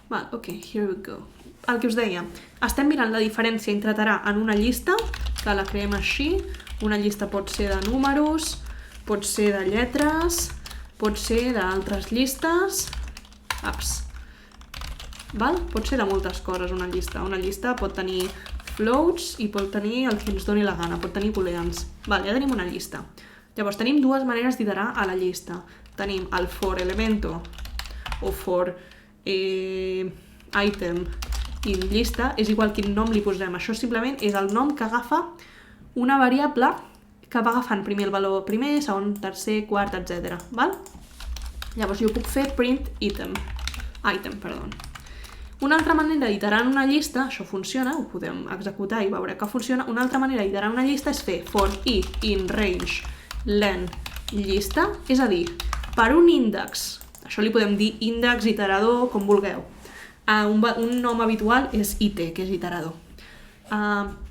Val, ok, here we go. El que us deia, estem mirant la diferència entre iterar en una llista, que la creem així. Una llista pot ser de números, pot ser de lletres, pot ser d'altres llistes, val? Pot ser de moltes coses una llista. Una llista pot tenir floats i pot tenir el que ens doni la gana, pot tenir booleans. Val, ja tenim una llista. Llavors tenim dues maneres d'iterar a la llista. Tenim el for elemento o for item in llista, és igual quin nom li posem. Això simplement és el nom que agafa una variable que va agafant primer el valor primer, segon, tercer, quart, etc. Val? Llavors jo puc fer print item. Una altra manera d'iterar en una llista, això funciona, ho podem executar i veure que funciona. Una altra manera d'iterar en una llista és fer for i in range len llista, és a dir, per un índex, això li podem dir índex, iterador, com vulgueu. Un nom habitual és it, que és iterador.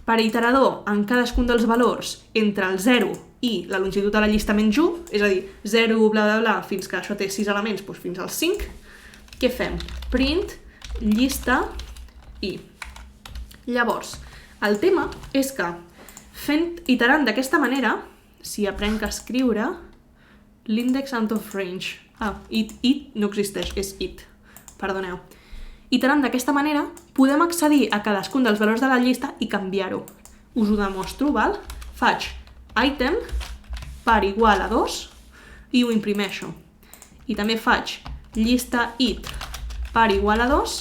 Per iterador, en cadascun dels valors entre el 0 i la longitud de la llista menys 1, és a dir, 0, bla, bla, bla, fins que això té 6 elements, doncs fins al 5, què fem? Print llista i. Llavors, el tema és que iterant d'aquesta manera, si aprenc a escriure, l'índex out of range, it no existeix, és it, perdoneu. Iterant d'aquesta manera, podem accedir a cadascun dels valors de la llista i canviar-ho. Us ho demostro, val? Faig item per igual a 2 i ho imprimeixo. I també faig llista it per igual a 2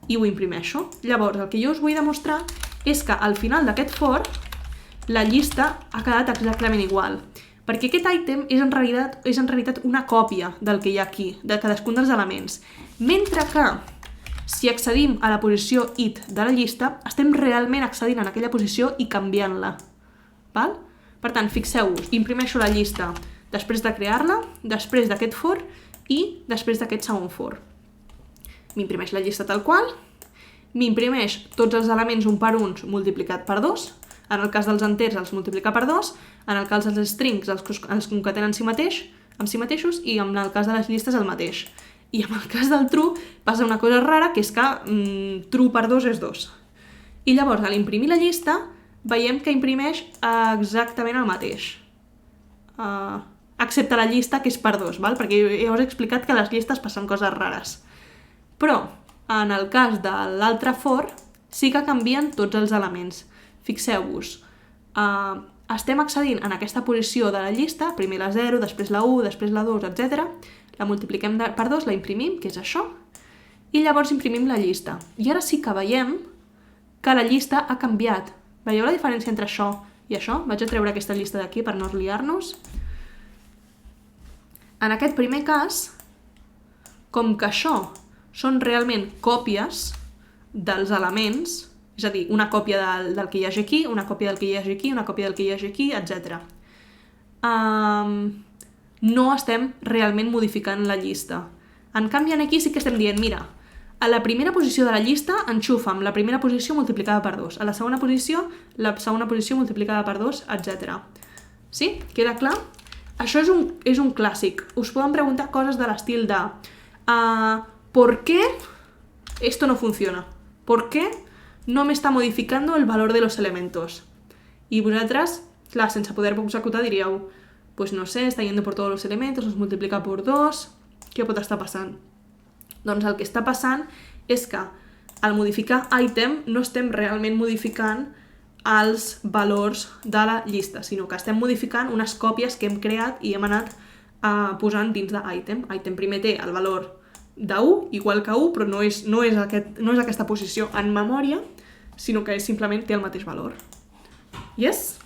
i ho imprimeixo. Llavors, el que jo us vull demostrar és que al final d'aquest for, la llista ha quedat exactament igual. Perquè aquest item és en realitat una còpia del que hi ha aquí, de cadascun dels elements. Mentre que si accedim a la posició it de la llista, estem realment accedint en aquella posició i canviant-la. Val? Per tant, fixeu-vos, imprimeixo la llista després de crear-la, després d'aquest for i després d'aquest segon for. M'imprimeix la llista tal qual, m'imprimeix tots els elements un per uns multiplicat per 2, en el cas dels enters els multiplica per 2, en el cas dels strings els concatena amb si mateixos i en el cas de les llistes el mateix. I en el cas del true passa una cosa rara, que és que true per 2 és 2. I llavors, a l'imprimir la llista, veiem que imprimeix exactament el mateix. Excepte la llista, que és per 2, val? Perquè ja us he explicat que a les llistes passen coses rares. Però, en el cas de l'altre for, sí que canvien tots els elements. Fixeu-vos, estem accedint en aquesta posició de la llista, primer la 0, després la 1, després la 2, etc. La multipliquem per 2, la imprimim, que és això, i llavors imprimim la llista. I ara sí que veiem que la llista ha canviat. Veieu la diferència entre això i això? Vaig a treure aquesta llista d'aquí per no liar-nos. En aquest primer cas, com que això són realment còpies dels elements, és a dir, una còpia del que hi hagi aquí, una còpia del que hi hagi aquí, una còpia del que hi hagi aquí, etc. No estem realment modificant la llista. En canvi, aquí sí que estem dient, mira, a la primera posició de la llista enxufa'm la primera posició multiplicada per 2, a la segona posició multiplicada per 2, etc. Sí? Queda clar? Això és un clàssic. Us poden preguntar coses de l'estil de ¿por qué esto no funciona? ¿Por qué no me está modificando el valor de los elementos? I vosaltres, clar, sense poder executar diríeu, pues no sé, está yendo por todos los elementos, los multiplica por 2, què pot estar passant? Doncs el que està passant és que al modificar item no estem realment modificant els valors de la llista, sinó que estem modificant unes còpies que hem creat i hem anat posant dins d'item. Item primer té el valor de 1, igual que 1, però no és aquesta posició en memòria, sinó que simplement té el mateix valor. Yes?